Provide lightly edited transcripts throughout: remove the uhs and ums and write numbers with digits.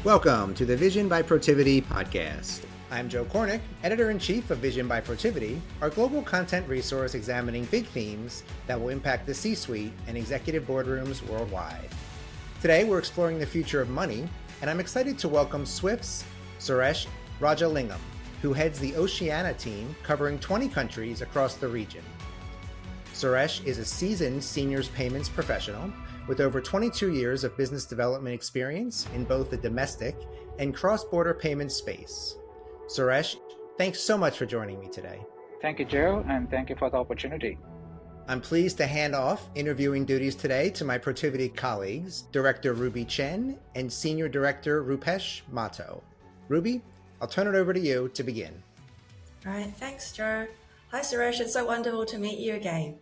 Welcome to the Vision by Protiviti podcast. I'm Joe Cornick, Editor-in-Chief of Vision by Protiviti, our global content resource examining big themes that will impact the C-suite and executive boardrooms worldwide. Today, we're exploring the future of money, and I'm excited to welcome Swift's Suresh Rajalingam, who heads the Oceania team covering 20 countries across the region. Suresh is a seasoned seniors payments professional with over 22 years of business development experience in both the domestic and cross-border payments space. Suresh, thanks so much for joining me today. Thank you, Joe, and thank you for the opportunity. I'm pleased to hand off interviewing duties today to my Protiviti colleagues, Director Ruby Chen and Senior Director Rupesh Mahto. Ruby, I'll turn it over to you to begin. All right, thanks, Joe. Hi, Suresh. It's so wonderful to meet you again.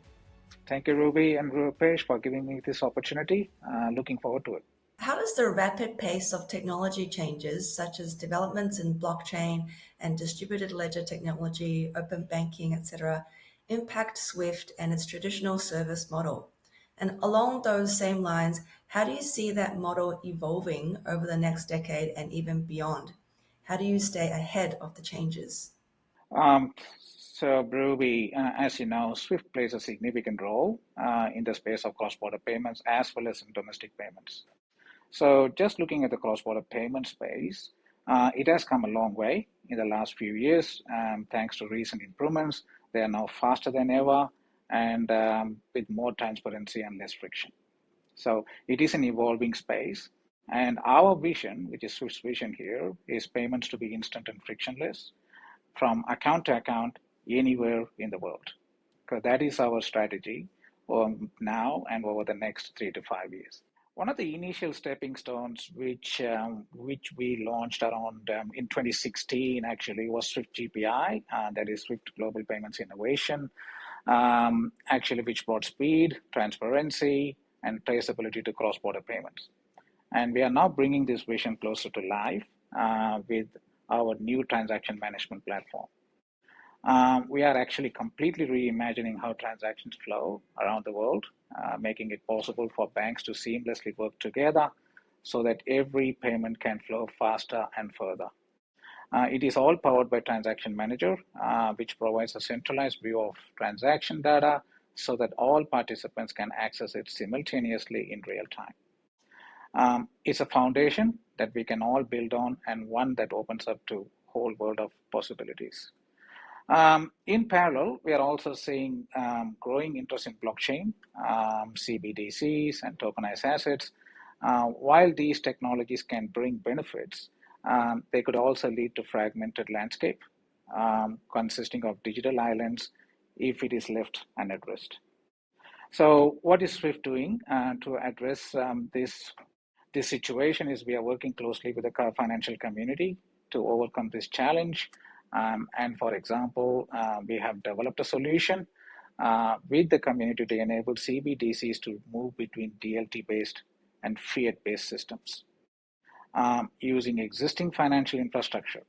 Thank you, Ruby and Rupesh, for giving me this opportunity. Looking forward to it. How does the rapid pace of technology changes, such as developments in blockchain and distributed ledger technology, open banking, etc., impact Swift and its traditional service model? And along those same lines, how do you see that model evolving over the next decade and even beyond? How do you stay ahead of the changes? So, Ruby, as you know, Swift plays a significant role in the space of cross-border payments as well as in domestic payments. So, just looking at the cross-border payment space, it has come a long way in the last few years, thanks to recent improvements. They are now faster than ever and with more transparency and less friction. So, it is an evolving space. And our vision, which is Swift's vision here, is payments to be instant and frictionless from account to account anywhere in the world. Because that is our strategy now and over the next 3 to 5 years. One of the initial stepping stones which we launched around in 2016 actually was Swift GPI, that is Swift Global Payments Innovation, actually which brought speed, transparency, and traceability to cross-border payments. And we are now bringing this vision closer to life with our new transaction management platform. We are actually completely reimagining how transactions flow around the world, making it possible for banks to seamlessly work together so that every payment can flow faster and further. It is all powered by Transaction Manager, which provides a centralized view of transaction data so that all participants can access it simultaneously in real time. It's a foundation that we can all build on and one that opens up to a whole world of possibilities. In parallel, we are also seeing growing interest in blockchain, CBDCs, and tokenized assets. While these technologies can bring benefits, they could also lead to fragmented landscape consisting of digital islands if it is left unaddressed. So what is Swift doing to address this situation is we are working closely with the financial community to overcome this challenge. And for example, we have developed a solution with the community to enable CBDCs to move between DLT-based and fiat-based systems using existing financial infrastructure.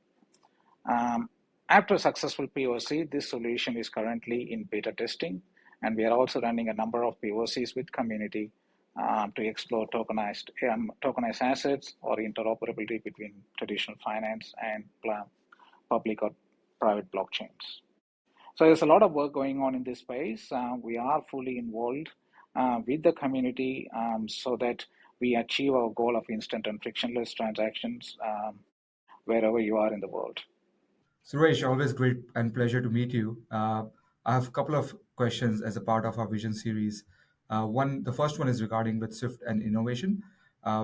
After a successful POC, this solution is currently in beta testing, and we are also running a number of POCs with community to explore tokenized assets or interoperability between traditional finance and public or private blockchains. So there's a lot of work going on in this space. We are fully involved with the community so that we achieve our goal of instant and frictionless transactions wherever you are in the world. Suresh, always great and pleasure to meet you. I have a couple of questions as a part of our vision series. The first one is regarding with Swift and innovation.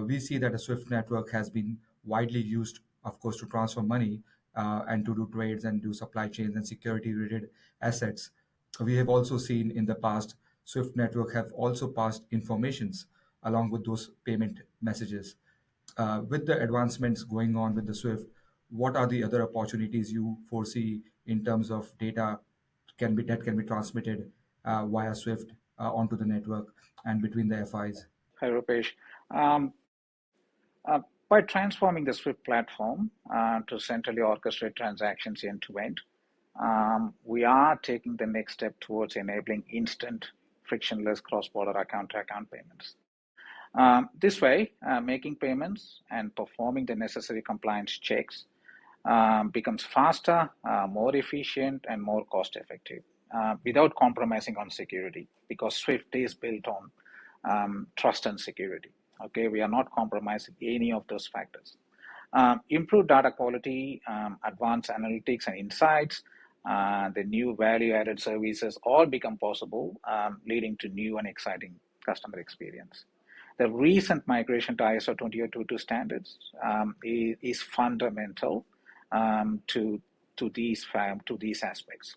We see that a Swift network has been widely used, of course, to transfer money and to do trades and do supply chains and security-related assets. We have also seen in the past, Swift network have also passed informations along with those payment messages. With the advancements going on with the Swift, what are the other opportunities you foresee in terms of data that can be transmitted via Swift onto the network and between the FIs? Hi, Rupesh. By transforming the Swift platform to centrally orchestrate transactions end to end, we are taking the next step towards enabling instant, frictionless cross-border account-to-account payments. This way, making payments and performing the necessary compliance checks becomes faster, more efficient, and more cost effective without compromising on security, because Swift is built on trust and security. Okay, we are not compromising any of those factors. Improved data quality, advanced analytics and insights, the new value-added services all become possible, leading to new and exciting customer experience. The recent migration to ISO 20022 standards is fundamental to these aspects.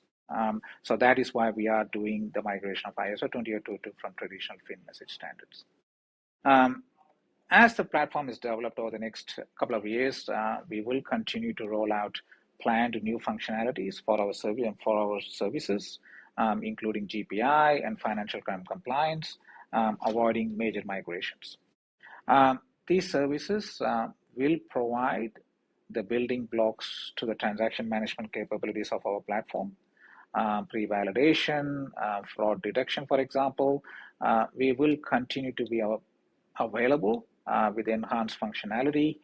So that is why we are doing the migration of ISO 20022 from traditional fin message standards. As the platform is developed over the next couple of years, we will continue to roll out planned new functionalities for our services, including GPI and financial crime compliance, avoiding major migrations. These services will provide the building blocks to the transaction management capabilities of our platform. Pre-validation, fraud detection, for example, we will continue to be available with enhanced functionality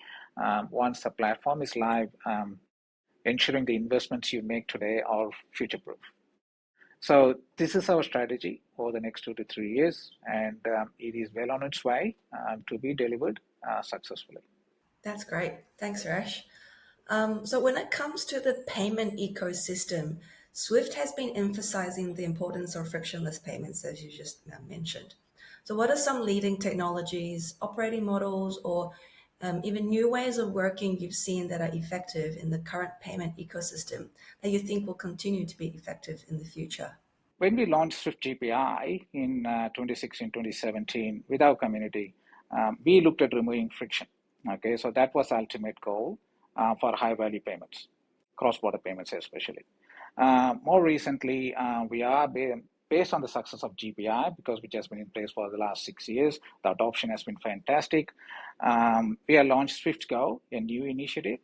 once the platform is live, ensuring the investments you make today are future-proof. So this is our strategy for the next 2 to 3 years, and it is well on its way to be delivered successfully. That's great. Thanks, Suresh. So when it comes to the payment ecosystem, Swift has been emphasizing the importance of frictionless payments, as you just mentioned. So what are some leading technologies, operating models, or even new ways of working you've seen that are effective in the current payment ecosystem that you think will continue to be effective in the future? When we launched Swift GPI in 2016, 2017 with our community, we looked at removing friction. Okay, so that was the ultimate goal for high-value payments, cross-border payments especially. More recently, we are based on the success of GPI, because which has been in place for the last 6 years. The adoption has been fantastic. We have launched Swift Go, a new initiative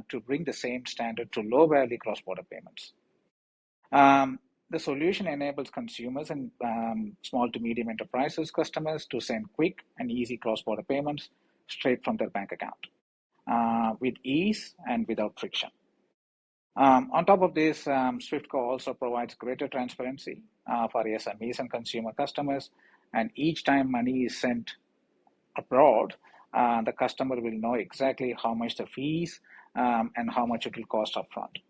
to bring the same standard to low-value cross-border payments. The solution enables consumers and small to medium enterprises customers to send quick and easy cross-border payments straight from their bank account with ease and without friction. On top of this, SwiftGo also provides greater transparency for SMEs and consumer customers, and each time money is sent abroad, the customer will know exactly how much the fees and how much it will cost upfront.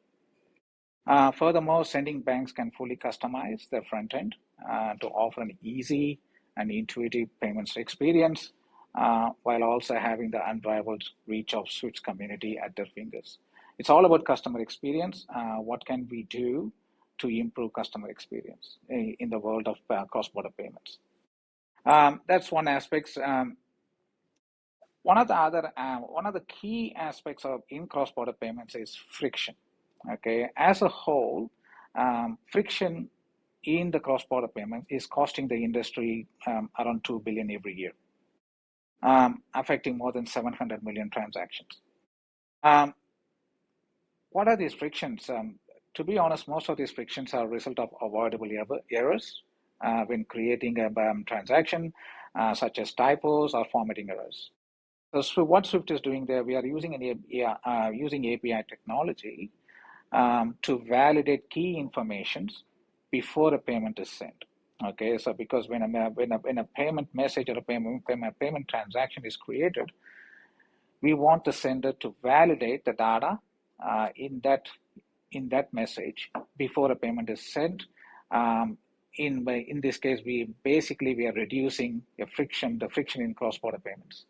Furthermore, sending banks can fully customize their front end to offer an easy and intuitive payments experience, while also having the unrivaled reach of Swift's community at their fingers. It's all about customer experience. What can we do to improve customer experience in the world of cross-border payments? That's one aspect. One of the key aspects of in cross-border payments is friction. Okay, as a whole, friction in the cross-border payment is costing the industry around $2 billion every year, affecting more than 700 million transactions. What are these frictions? To be honest, most of these frictions are a result of avoidable errors when creating a transaction, such as typos or formatting errors. So what Swift is doing there, we are using using API technology to validate key informations before a payment is sent. Okay, so because when a payment message or a payment transaction is created, we want the sender to validate the data in that message before a payment is sent. In this case, we are reducing the friction in cross-border payments.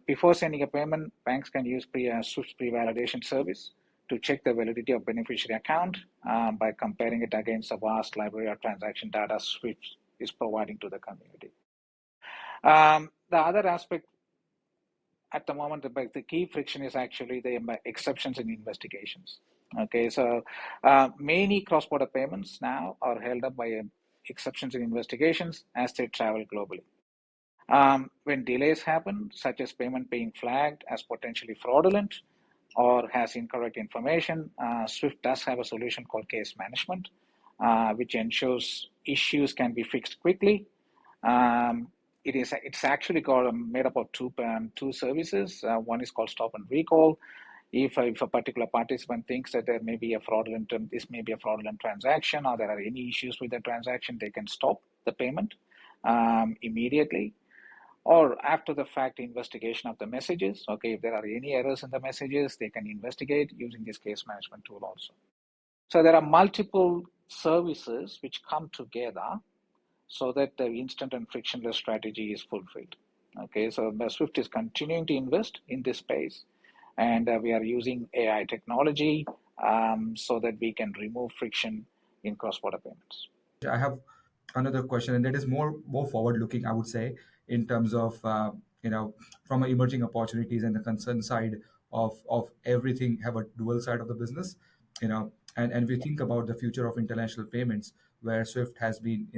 Before sending a payment, banks can use Swift's pre-validation service to check the validity of beneficiary account by comparing it against a vast library of transaction data Swift is providing to the community. The other aspect at the moment, the key friction is actually the exceptions in investigations. Okay, so many cross-border payments now are held up by exceptions in investigations as they travel globally. When delays happen, such as payment being flagged as potentially fraudulent or has incorrect information, Swift does have a solution called case management, which ensures issues can be fixed quickly. it's actually got made up of two services. One is called stop and recall. If a particular participant thinks that this may be a fraudulent transaction, or there are any issues with the transaction, they can stop the payment immediately, or after the fact investigation of the messages. Okay, if there are any errors in the messages, they can investigate using this case management tool also. So there are multiple services which come together so that the instant and frictionless strategy is fulfilled. Okay, so Swift is continuing to invest in this space, and we are using AI technology so that we can remove friction in cross-border payments. I have another question, and that is more forward looking, I would say, in terms of from emerging opportunities and the concern side of everything have a dual side of the business, and we think about the future of international payments, where Swift has been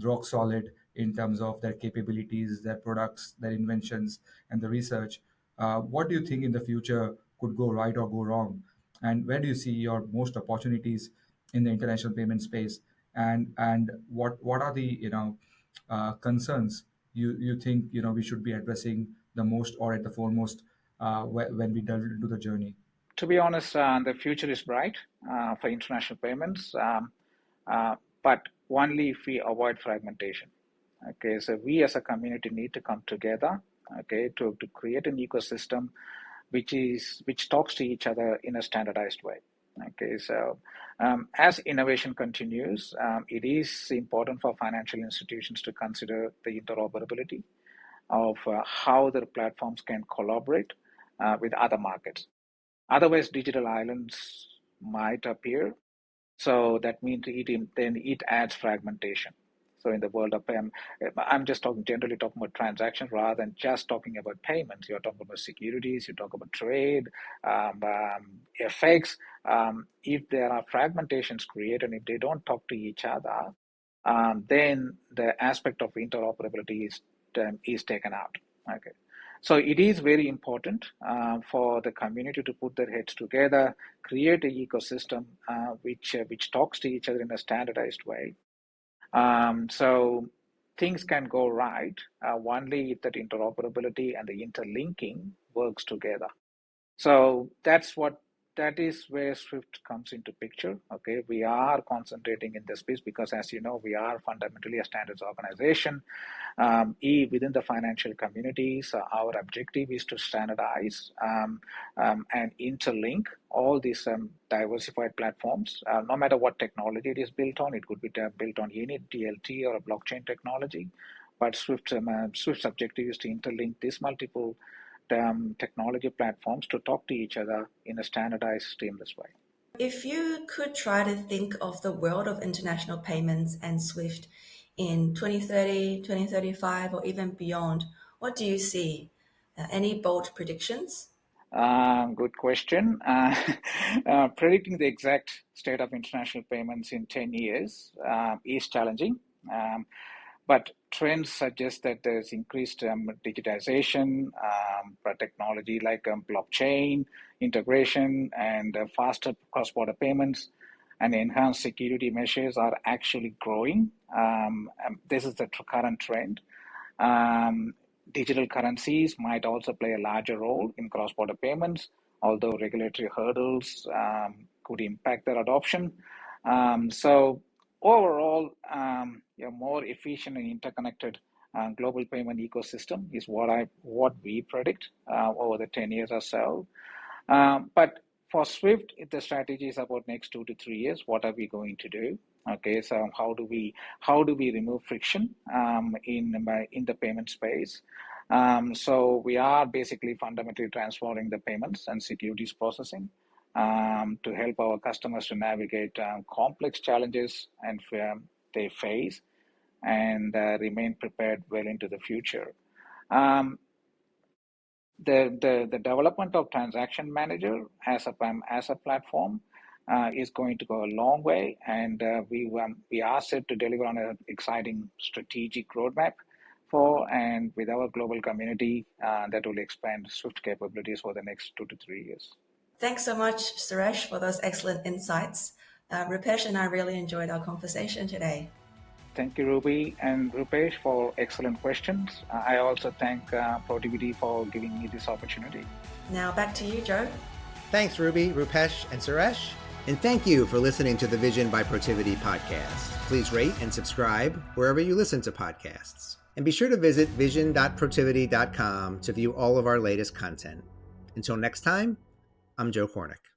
rock solid in terms of their capabilities, their products, their inventions, and the research. What do you think in the future could go right or go wrong? And where do you see your most opportunities in the international payment space? And what are the concerns you think we should be addressing the most or at the foremost when we delve into the journey? To be honest, the future is bright for international payments, but only if we avoid fragmentation. Okay, so we as a community need to come together, okay, to create an ecosystem which talks to each other in a standardized way. Okay, so as innovation continues, it is important for financial institutions to consider the interoperability of how their platforms can collaborate with other markets. Otherwise, digital islands might appear. So that means it adds fragmentation. So in the world of I'm just generally talking about transactions rather than just talking about payments. You're talking about securities, you talk about trade, FX. If there are fragmentations created and if they don't talk to each other, then the aspect of interoperability is taken out. Okay. So it is very important for the community to put their heads together, create an ecosystem which talks to each other in a standardized way. So things can go right only if that interoperability and the interlinking works together. So that is where Swift comes into picture. Okay, we are concentrating in this space because, as you know, we are fundamentally a standards organization. Within the financial communities, our objective is to standardize and interlink all these diversified platforms. No matter what technology it is built on, it could be built on any DLT or a blockchain technology. But Swift's objective is to interlink these multiple technology platforms to talk to each other in a standardized, seamless way. If you could try to think of the world of international payments and SWIFT in 2030, 2035, or even beyond, what do you see? Any bold predictions? Good question. Predicting the exact state of international payments in 10 years is challenging. But trends suggest that there's increased digitization, technology like blockchain integration and faster cross-border payments and enhanced security measures are actually growing. This is the current trend. Digital currencies might also play a larger role in cross-border payments, although regulatory hurdles could impact their adoption. So overall, a more efficient and interconnected global payment ecosystem is what we predict over the 10 years or so. But for Swift, the strategy is about next 2 to 3 years. What are we going to do? Okay, so how do we remove friction in the payment space? So we are basically fundamentally transforming the payments and securities processing to help our customers to navigate complex challenges and they face and remain prepared well into the future. The development of Transaction Manager as a platform is going to go a long way, and we are set to deliver on an exciting strategic roadmap and with our global community that will expand Swift capabilities for the next 2 to 3 years. Thanks so much, Suresh, for those excellent insights. Rupesh and I really enjoyed our conversation today. Thank you, Ruby and Rupesh, for excellent questions. I also thank Protiviti for giving me this opportunity. Now back to you, Joe. Thanks, Ruby, Rupesh, and Suresh. And thank you for listening to the Vision by Protiviti podcast. Please rate and subscribe wherever you listen to podcasts. And be sure to visit vision.protiviti.com to view all of our latest content. Until next time, I'm Joe Cornick.